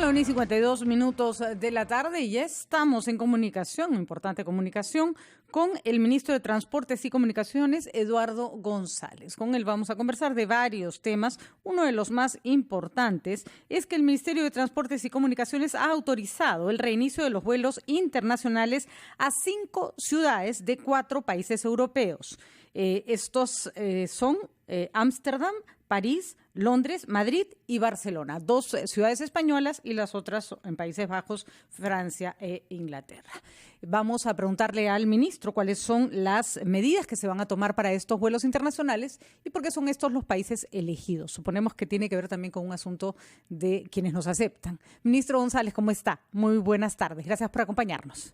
Son las 1:52 de la tarde y ya estamos en comunicación, importante comunicación, con el ministro de Transportes y Comunicaciones, Eduardo González. Con él vamos a conversar de varios temas. Uno de los más importantes es que el Ministerio de Transportes y Comunicaciones ha autorizado el reinicio de los vuelos internacionales a 5 ciudades de 4 países europeos. Estos son Ámsterdam, París, Londres, Madrid y Barcelona, 2 ciudades españolas y las otras en Países Bajos, Francia e Inglaterra. Vamos a preguntarle al ministro cuáles son las medidas que se van a tomar para estos vuelos internacionales y por qué son estos los países elegidos. Suponemos que tiene que ver también con un asunto de quienes nos aceptan. Ministro González, ¿cómo está? Muy buenas tardes. Gracias por acompañarnos.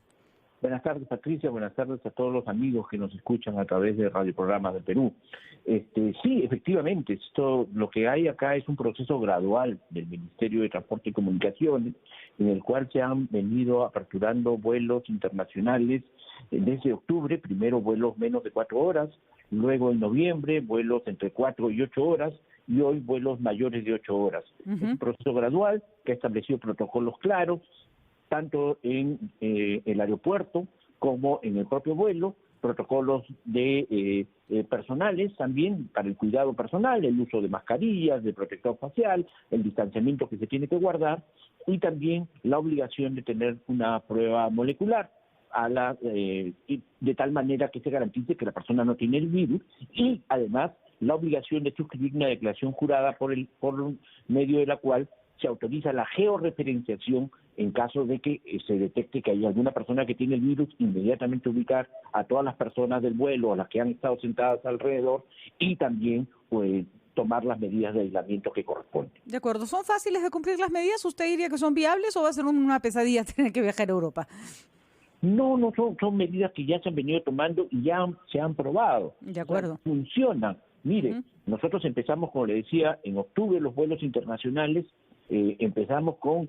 Buenas tardes, Patricia. Buenas tardes a todos los amigos que nos escuchan a través de radioprogramas de Perú. Sí, efectivamente, esto, lo que hay acá es un proceso gradual del Ministerio de Transporte y Comunicaciones, en el cual se han venido aperturando vuelos internacionales desde octubre, primero vuelos menos de 4 horas, luego en noviembre vuelos entre 4 y 8 horas, y hoy vuelos mayores de 8 horas. Es un proceso gradual que ha establecido protocolos claros, tanto en el aeropuerto como en el propio vuelo, protocolos de personales también para el cuidado personal, el uso de mascarillas, de protector facial, el distanciamiento que se tiene que guardar y también la obligación de tener una prueba molecular de tal manera que se garantice que la persona no tiene el virus y además la obligación de suscribir una declaración jurada por medio de la cual se autoriza la georreferenciación en caso de que se detecte que hay alguna persona que tiene el virus, inmediatamente ubicar a todas las personas del vuelo, a las que han estado sentadas alrededor y también tomar las medidas de aislamiento que corresponden. De acuerdo. ¿Son fáciles de cumplir las medidas? ¿Usted diría que son viables o va a ser una pesadilla tener que viajar a Europa? No son medidas que ya se han venido tomando y ya se han probado. De acuerdo. O sea, funcionan. Mire, nosotros empezamos, como le decía, en octubre los vuelos internacionales, empezamos con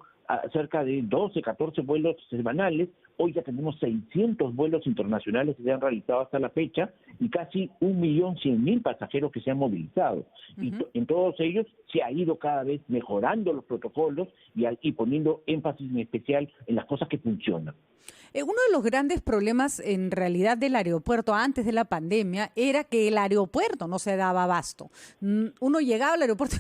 cerca de 12, 14 vuelos semanales. Hoy ya tenemos 600 vuelos internacionales que se han realizado hasta la fecha y casi 1.100.000 pasajeros que se han movilizado. Y en todos ellos se ha ido cada vez mejorando los protocolos y poniendo énfasis en especial en las cosas que funcionan. Uno de los grandes problemas en realidad del aeropuerto antes de la pandemia era que el aeropuerto no se daba abasto. Uno llegaba al aeropuerto,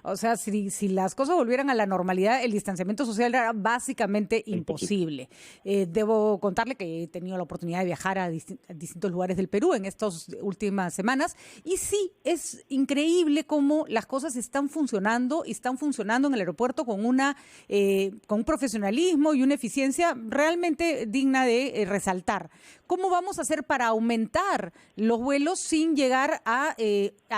o sea, si las cosas volvieran a la normalidad, el distanciamiento social era básicamente imposible. Debo contarle que he tenido la oportunidad de viajar a distintos lugares del Perú en estas últimas semanas y sí, es increíble cómo las cosas están funcionando en el aeropuerto con un profesionalismo y una eficiencia realmente digna de resaltar. ¿Cómo vamos a hacer para aumentar los vuelos sin llegar a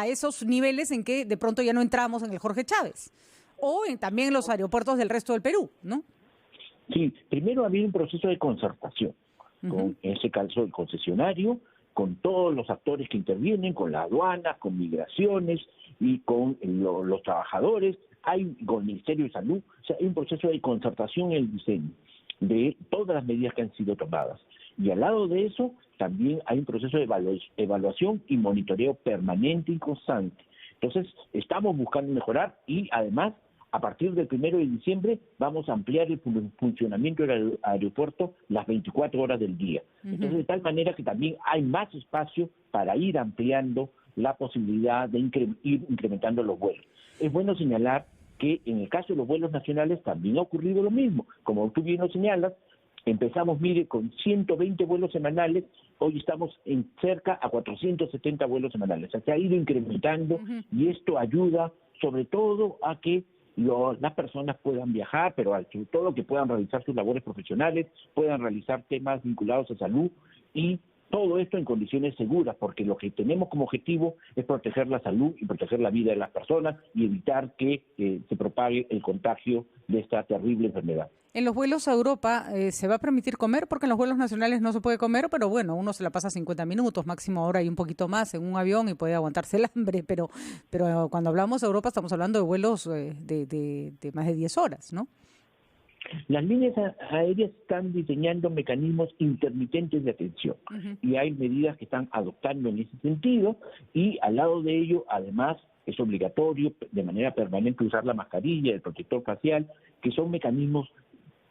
esos niveles en que de pronto ya no entramos en el Jorge Chávez? O también en los aeropuertos del resto del Perú, ¿no? Sí, primero había un proceso de concertación, con en ese caso el concesionario, con todos los actores que intervienen, con la aduana, con migraciones y con los trabajadores, con el Ministerio de Salud. O sea, hay un proceso de concertación en el diseño de todas las medidas que han sido tomadas. Y al lado de eso, también hay un proceso de evaluación y monitoreo permanente y constante. Entonces, estamos buscando mejorar y además, a partir del 1 de diciembre, vamos a ampliar el funcionamiento del aeropuerto las 24 horas del día. Entonces, de tal manera que también hay más espacio para ir ampliando la posibilidad de ir incrementando los vuelos. Es bueno señalar que en el caso de los vuelos nacionales también ha ocurrido lo mismo. Como tú bien lo señalas, empezamos, mire, con 120 vuelos semanales, hoy estamos en cerca a 470 vuelos semanales. O sea, se ha ido incrementando y esto ayuda sobre todo a que las personas puedan viajar, pero sobre todo que puedan realizar sus labores profesionales, puedan realizar temas vinculados a salud y todo esto en condiciones seguras, porque lo que tenemos como objetivo es proteger la salud y proteger la vida de las personas y evitar que se propague el contagio de esta terrible enfermedad. En los vuelos a Europa se va a permitir comer, porque en los vuelos nacionales no se puede comer, pero bueno, uno se la pasa 50 minutos, máximo hora y un poquito más en un avión y puede aguantarse el hambre, pero cuando hablamos de Europa estamos hablando de vuelos de más de 10 horas, ¿no? Las líneas aéreas están diseñando mecanismos intermitentes de atención y hay medidas que están adoptando en ese sentido y al lado de ello, además, es obligatorio de manera permanente usar la mascarilla, el protector facial, que son mecanismos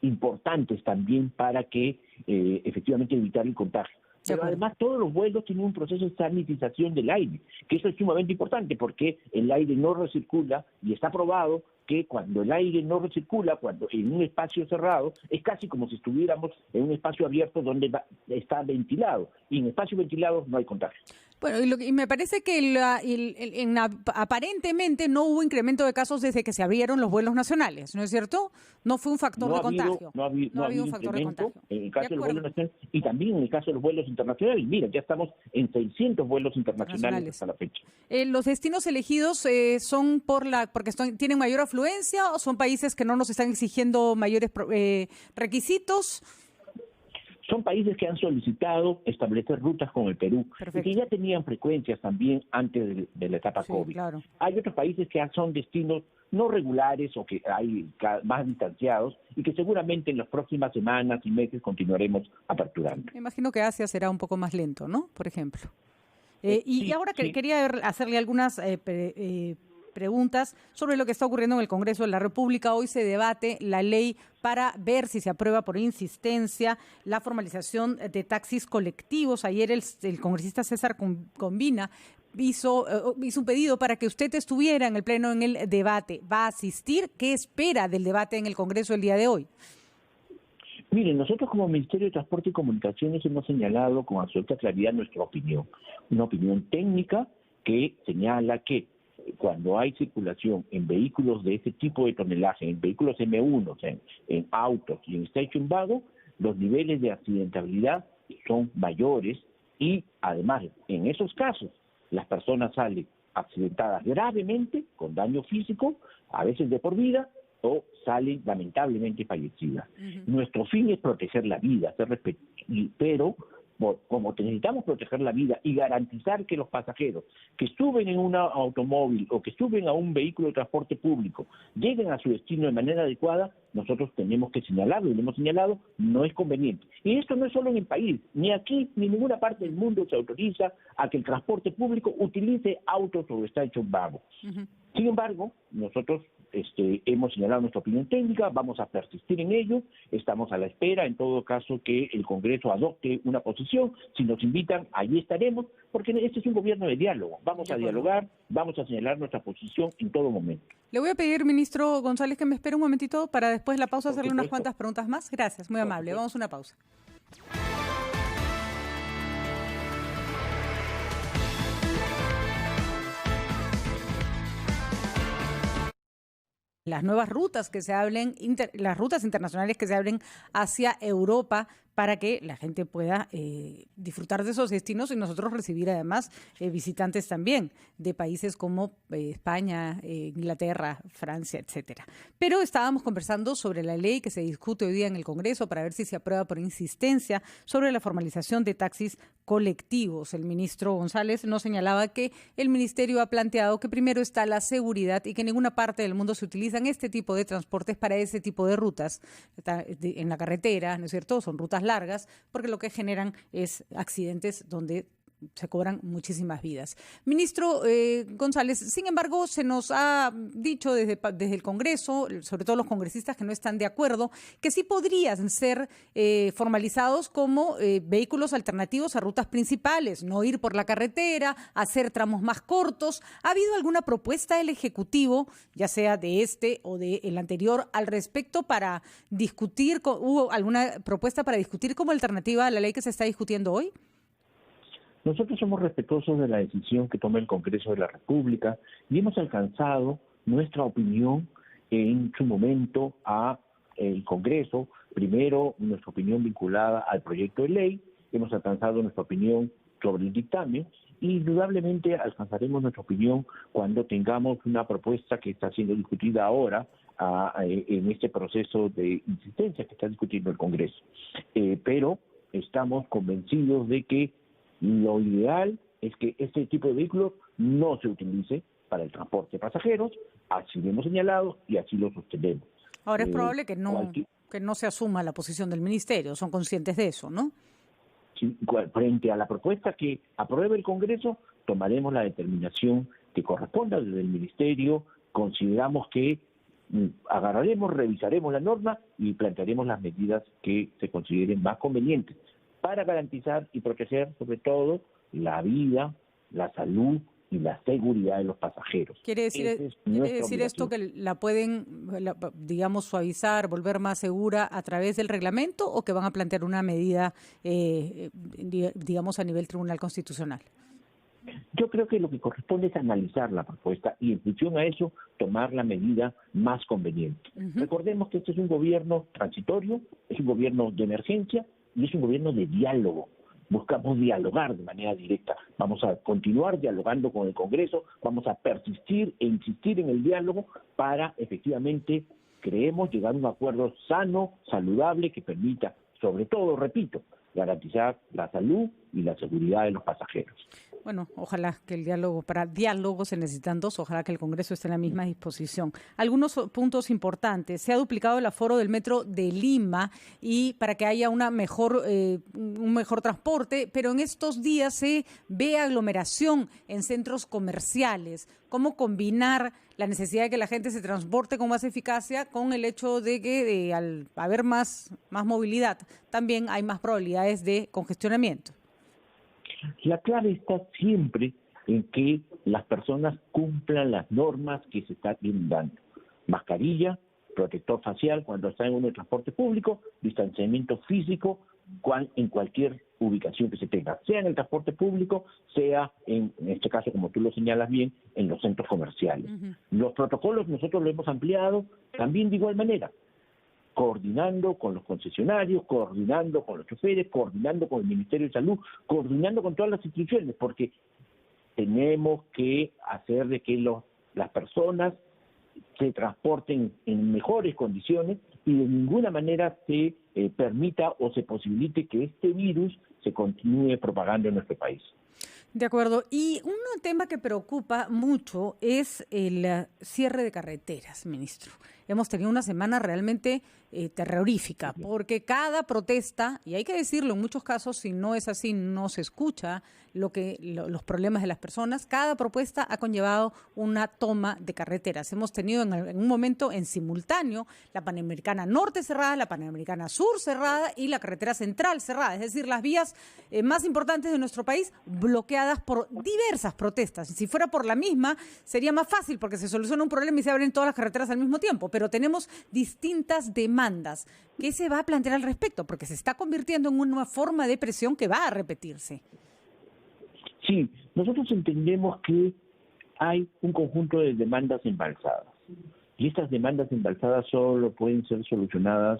importantes también para que efectivamente evitar el contagio. Pero además todos los vuelos tienen un proceso de sanitización del aire, que eso es sumamente importante porque el aire no recircula y está probado que cuando el aire no recircula, cuando en un espacio cerrado, es casi como si estuviéramos en un espacio abierto donde está ventilado, y en espacios ventilados no hay contagio. Bueno, y me parece que aparentemente no hubo incremento de casos desde que se abrieron los vuelos nacionales, ¿no es cierto? No fue un factor de contagio. No ha habido un factor de contagio. En el caso de los vuelos nacionales y también en el caso de los vuelos internacionales. Mira, ya estamos en 600 vuelos internacionales hasta la fecha. ¿Los destinos elegidos son porque tienen mayor afluencia o son países que no nos están exigiendo mayores requisitos? Son países que han solicitado establecer rutas con el Perú. Perfecto. Y que ya tenían frecuencias también antes de la etapa COVID. Claro. Hay otros países que son destinos no regulares o que hay más distanciados y que seguramente en las próximas semanas y meses continuaremos aperturando. Me imagino que Asia será un poco más lento, ¿no? Por ejemplo. Y ahora quería hacerle algunas preguntas sobre lo que está ocurriendo en el Congreso de la República. Hoy se debate la ley para ver si se aprueba por insistencia la formalización de taxis colectivos. Ayer el congresista César Combina hizo un pedido para que usted estuviera en el pleno en el debate. ¿Va a asistir? ¿Qué espera del debate en el Congreso el día de hoy? Miren, nosotros como Ministerio de Transporte y Comunicaciones hemos señalado con absoluta claridad nuestra opinión. Una opinión técnica que señala que cuando hay circulación en vehículos de ese tipo de tonelaje, en vehículos M1, en autos y en station wagon, los niveles de accidentabilidad son mayores y además en esos casos las personas salen accidentadas gravemente, con daño físico, a veces de por vida, o salen lamentablemente fallecidas. Nuestro fin es proteger la vida, pero como necesitamos proteger la vida y garantizar que los pasajeros que suben en un automóvil o que suben a un vehículo de transporte público lleguen a su destino de manera adecuada, nosotros tenemos que señalarlo, y lo hemos señalado, no es conveniente. Y esto no es solo en el país, ni aquí ni en ninguna parte del mundo se autoriza a que el transporte público utilice autos o station wagon. Sin embargo, nosotros hemos señalado nuestra opinión técnica, vamos a persistir en ello, estamos a la espera, en todo caso, que el Congreso adopte una posición. Si nos invitan, allí estaremos, porque este es un gobierno de diálogo. Vamos a dialogar, vamos a señalar nuestra posición en todo momento. Le voy a pedir, ministro González, que me espere un momentito para después de la pausa hacerle unas cuantas preguntas más. Gracias, muy amable. Vamos a una pausa. Las nuevas rutas que se hablen, las rutas internacionales que se hablen hacia Europa, para que la gente pueda disfrutar de esos destinos y nosotros recibir además visitantes también de países como España, Inglaterra, Francia, etcétera. Pero estábamos conversando sobre la ley que se discute hoy día en el Congreso para ver si se aprueba por insistencia sobre la formalización de taxis colectivos. El ministro González nos señalaba que el ministerio ha planteado que primero está la seguridad y que en ninguna parte del mundo se utilizan este tipo de transportes para ese tipo de rutas en la carretera, ¿no es cierto? Son rutas largas, porque lo que generan es accidentes donde se cobran muchísimas vidas. Ministro González, sin embargo, se nos ha dicho desde el Congreso, sobre todo los congresistas que no están de acuerdo, que sí podrían ser formalizados como vehículos alternativos a rutas principales, no ir por la carretera, hacer tramos más cortos. ¿Ha habido alguna propuesta del Ejecutivo, ya sea de este o del anterior, al respecto para discutir? ¿Hubo alguna propuesta para discutir como alternativa a la ley que se está discutiendo hoy? Nosotros somos respetuosos de la decisión que toma el Congreso de la República y hemos alcanzado nuestra opinión en su momento a el Congreso. Primero, nuestra opinión vinculada al proyecto de ley, hemos alcanzado nuestra opinión sobre el dictamen y indudablemente alcanzaremos nuestra opinión cuando tengamos una propuesta que está siendo discutida ahora en este proceso de insistencia que está discutiendo el Congreso. Pero estamos convencidos de que lo ideal es que este tipo de vehículos no se utilice para el transporte de pasajeros, así lo hemos señalado y así lo sostenemos. Ahora es probable que no se asuma la posición del ministerio, son conscientes de eso, ¿no? Sí, frente a la propuesta que apruebe el Congreso, tomaremos la determinación que corresponda desde el Ministerio, consideramos que agarraremos, revisaremos la norma y plantearemos las medidas que se consideren más convenientes para garantizar y proteger sobre todo la vida, la salud y la seguridad de los pasajeros. ¿Quiere decir esto que la pueden, digamos, suavizar, volver más segura a través del reglamento, o que van a plantear una medida, digamos, a nivel Tribunal Constitucional? Yo creo que lo que corresponde es analizar la propuesta y en función a eso tomar la medida más conveniente. Recordemos que este es un gobierno transitorio, es un gobierno de emergencia y es un gobierno de diálogo. Buscamos dialogar de manera directa. Vamos a continuar dialogando con el Congreso, vamos a persistir e insistir en el diálogo para efectivamente, creemos, llegar a un acuerdo sano, saludable, que permita, sobre todo, repito, garantizar la salud y la seguridad de los pasajeros. Bueno, ojalá que el diálogo, para diálogo se necesitan dos, ojalá que el Congreso esté en la misma disposición. Algunos puntos importantes: se ha duplicado el aforo del metro de Lima y para que haya un mejor transporte, pero en estos días se ve aglomeración en centros comerciales. ¿Cómo combinar la necesidad de que la gente se transporte con más eficacia con el hecho de que al haber más movilidad también hay más probabilidades de congestionamiento? La clave está siempre en que las personas cumplan las normas que se están dando. Mascarilla, protector facial cuando está en un transporte público, distanciamiento físico en cualquier ubicación que se tenga, sea en el transporte público, sea en este caso, como tú lo señalas bien, en los centros comerciales. Los protocolos nosotros los hemos ampliado también de igual manera, coordinando con los concesionarios, coordinando con los choferes, coordinando con el Ministerio de Salud, coordinando con todas las instituciones, porque tenemos que hacer de que las personas se transporten en mejores condiciones y de ninguna manera se permita o se posibilite que este virus se continúe propagando en nuestro país. De acuerdo. Y un tema que preocupa mucho es el cierre de carreteras, ministro. Hemos tenido una semana realmente terrorífica, porque cada protesta, y hay que decirlo, en muchos casos, si no es así, no se escucha los problemas de las personas. Cada propuesta ha conllevado una toma de carreteras. Hemos tenido en un momento en simultáneo la Panamericana Norte cerrada, la Panamericana Sur cerrada y la carretera central cerrada. Es decir, las vías más importantes de nuestro país bloqueadas por diversas protestas. Si fuera por la misma, sería más fácil porque se soluciona un problema y se abren todas las carreteras al mismo tiempo. Pero tenemos distintas demandas. ¿Qué se va a plantear al respecto? Porque se está convirtiendo en una forma de presión que va a repetirse. Sí, nosotros entendemos que hay un conjunto de demandas embalsadas. Y estas demandas embalsadas solo pueden ser solucionadas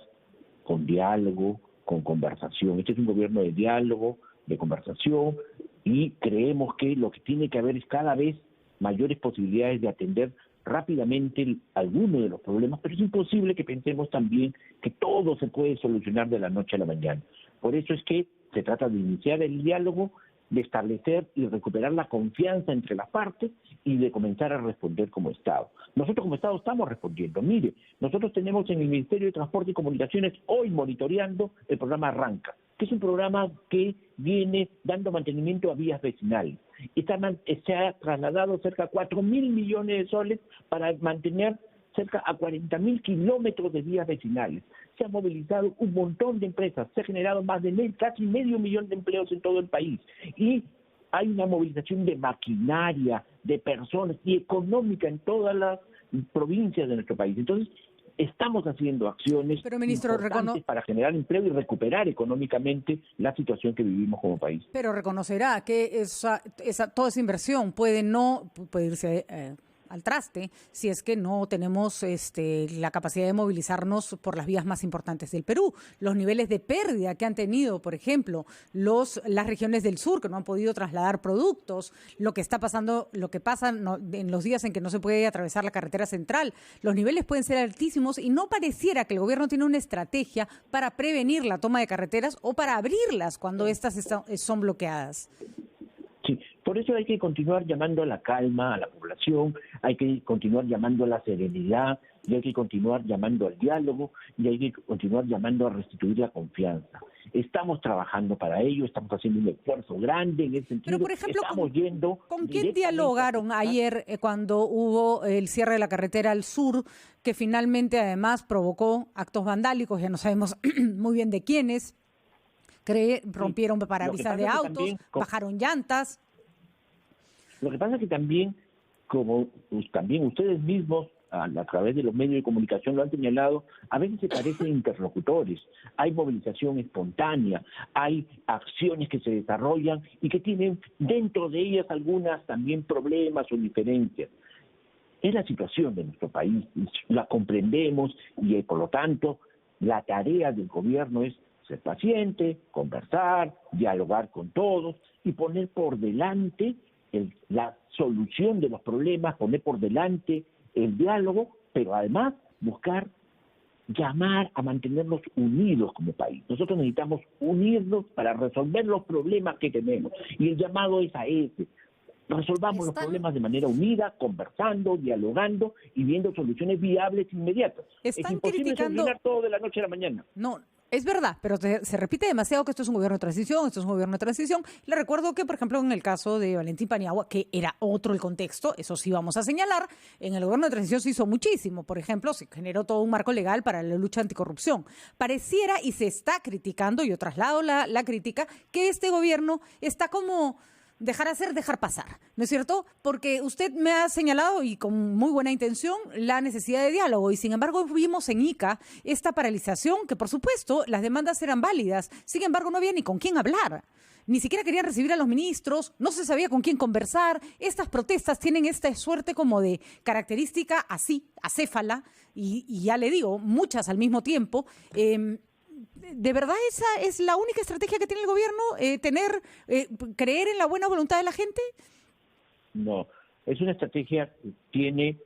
con diálogo, con conversación. Este es un gobierno de diálogo, de conversación, y creemos que lo que tiene que haber es cada vez mayores posibilidades de atender rápidamente algunos de los problemas, pero es imposible que pensemos también que todo se puede solucionar de la noche a la mañana. Por eso es que se trata de iniciar el diálogo, de establecer y recuperar la confianza entre las partes y de comenzar a responder como Estado. Nosotros como Estado estamos respondiendo. Mire, nosotros tenemos en el Ministerio de Transporte y Comunicaciones hoy monitoreando el programa Arranca, que es un programa que viene dando mantenimiento a vías vecinales. Se ha trasladado cerca de 4.000 millones de soles para mantener cerca a 40.000 kilómetros de vías vecinales. Se ha movilizado un montón de empresas, se ha generado más de casi medio millón de empleos en todo el país. Y hay una movilización de maquinaria, de personas y económica en todas las provincias de nuestro país. Entonces, estamos haciendo acciones importantes para generar empleo y recuperar económicamente la situación que vivimos como país. Pero reconocerá que toda esa inversión puede irse al traste si es que no tenemos la capacidad de movilizarnos por las vías más importantes del Perú. Los niveles de pérdida que han tenido, por ejemplo, las regiones del sur que no han podido trasladar productos, lo que pasa en los días en que no se puede atravesar la carretera central, los niveles pueden ser altísimos y no pareciera que el gobierno tiene una estrategia para prevenir la toma de carreteras o para abrirlas cuando estas son bloqueadas. Sí, Por eso hay que continuar llamando a la calma a la población, hay que continuar llamando a la serenidad, y hay que continuar llamando al diálogo, y hay que continuar llamando a restituir la confianza. Estamos trabajando para ello, estamos haciendo un esfuerzo grande en ese sentido. Pero, por ejemplo, estamos yendo ¿con quién dialogaron ayer cuando hubo el cierre de la carretera al sur, que finalmente además provocó actos vandálicos? Ya no sabemos muy bien de quiénes. Rompieron parabrisas de autos, bajaron llantas. Lo que pasa es que también, como también ustedes mismos, a través de los medios de comunicación lo han señalado, a veces se parecen interlocutores. Hay movilización espontánea, hay acciones que se desarrollan y que tienen dentro de ellas algunas también problemas o diferencias. Es la situación de nuestro país, la comprendemos y por lo tanto la tarea del gobierno es ser paciente, conversar, dialogar con todos y poner por delante la solución de los problemas, poner por delante el diálogo, pero además buscar llamar a mantenernos unidos como país. Nosotros necesitamos unirnos para resolver los problemas que tenemos y el llamado es a ese. Resolvamos los problemas de manera unida, conversando, dialogando y viendo soluciones viables inmediatas. Es imposible solucionar todo de la noche a la mañana. No, es verdad, pero se repite demasiado que esto es un gobierno de transición, Le recuerdo que, por ejemplo, en el caso de Valentín Paniagua, que era otro el contexto, eso sí vamos a señalar, en el gobierno de transición se hizo muchísimo. Por ejemplo, se generó todo un marco legal para la lucha anticorrupción. Pareciera, y se está criticando, yo traslado la crítica, que este gobierno está como dejar hacer, dejar pasar, ¿no es cierto? Porque usted me ha señalado, y con muy buena intención, la necesidad de diálogo, y sin embargo vimos en Ica esta paralización, que por supuesto las demandas eran válidas, sin embargo no había ni con quién hablar, ni siquiera querían recibir a los ministros, no se sabía con quién conversar. Estas protestas tienen esta suerte como de característica así, acéfala, y ya le digo, muchas al mismo tiempo. ¿De verdad esa es la única estrategia que tiene el gobierno? ¿Creer en la buena voluntad de la gente? No, es una estrategia que tiene,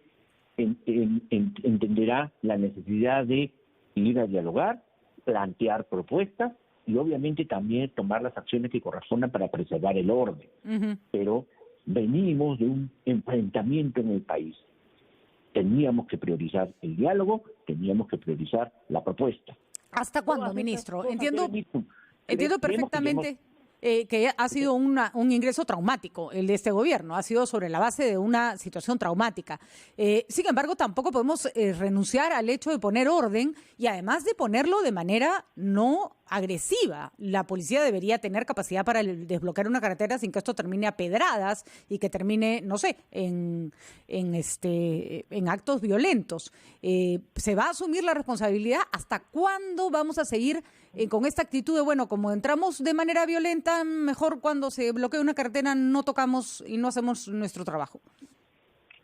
entenderá la necesidad de ir a dialogar, plantear propuestas y obviamente también tomar las acciones que correspondan para preservar el orden. Uh-huh. Pero venimos de un enfrentamiento en el país. Teníamos que priorizar el diálogo, teníamos que priorizar la propuesta. ¿Hasta cuándo, ministro? Entiendo perfectamente que ha sido un ingreso traumático el de este gobierno, ha sido sobre la base de una situación traumática. Sin embargo, tampoco podemos renunciar al hecho de poner orden y además de ponerlo de manera no agresiva. La policía debería tener capacidad para desbloquear una carretera sin que esto termine a pedradas y que termine, no sé, en actos violentos. ¿Se va a asumir la responsabilidad? ¿Hasta cuándo vamos a seguir con esta actitud de, bueno, como entramos de manera violenta, mejor cuando se bloquea una carretera no tocamos y no hacemos nuestro trabajo?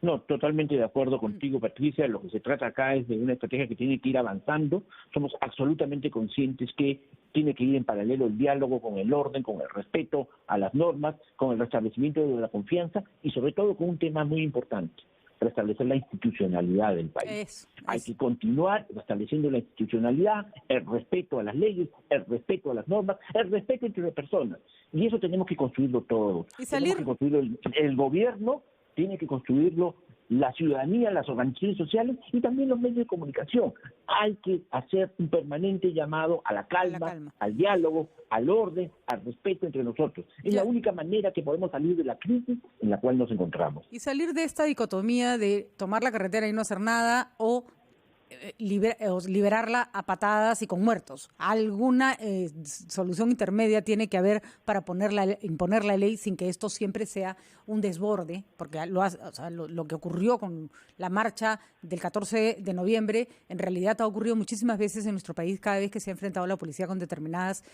No, totalmente de acuerdo contigo, Patricia. Lo que se trata acá es de una estrategia que tiene que ir avanzando. Somos absolutamente conscientes que tiene que ir en paralelo el diálogo con el orden, con el respeto a las normas, con el restablecimiento de la confianza y sobre todo con un tema muy importante, restablecer la institucionalidad del país. Hay que continuar restableciendo la institucionalidad, el respeto a las leyes, el respeto a las normas, el respeto entre las personas. Y eso tenemos que construirlo todos. Tenemos que construirlo el gobierno, tiene que construirlo la ciudadanía, las organizaciones sociales y también los medios de comunicación. Hay que hacer un permanente llamado a la calma, al diálogo, al orden, al respeto entre nosotros. Es la única manera que podemos salir de la crisis en la cual nos encontramos. Y salir de esta dicotomía de tomar la carretera y no hacer nada o liberarla a patadas y con muertos. Alguna solución intermedia tiene que haber para imponer la ley sin que esto siempre sea un desborde, porque lo que ocurrió con la marcha del 14 de noviembre en realidad ha ocurrido muchísimas veces en nuestro país cada vez que se ha enfrentado la policía con determinadas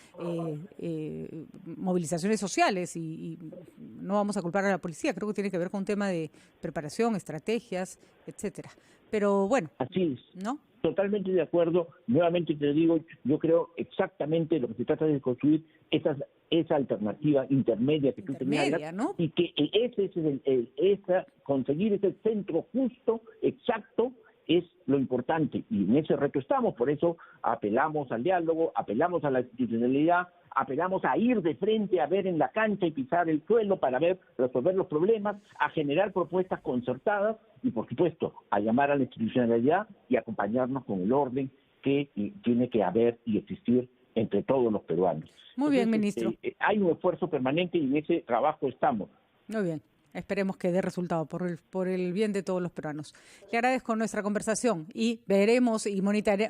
movilizaciones sociales y no vamos a culpar a la policía, creo que tiene que ver con un tema de preparación, estrategias, etcétera. Pero bueno, así es. ¿No? Totalmente de acuerdo. Nuevamente te digo, yo creo exactamente lo que se trata de construir esa alternativa intermedia que tú señalas, ¿no? Y que conseguir ese centro justo, exacto, es lo importante y en ese reto estamos, por eso apelamos al diálogo, apelamos a la institucionalidad, apelamos a ir de frente, a ver en la cancha y pisar el suelo para resolver los problemas, a generar propuestas concertadas y, por supuesto, a llamar a la institucionalidad y acompañarnos con el orden que tiene que haber y existir entre todos los peruanos. Muy bien, ministro. Hay un esfuerzo permanente y en ese trabajo estamos. Muy bien. Esperemos que dé resultado por el bien de todos los peruanos. Le agradezco nuestra conversación y veremos y monitorearemos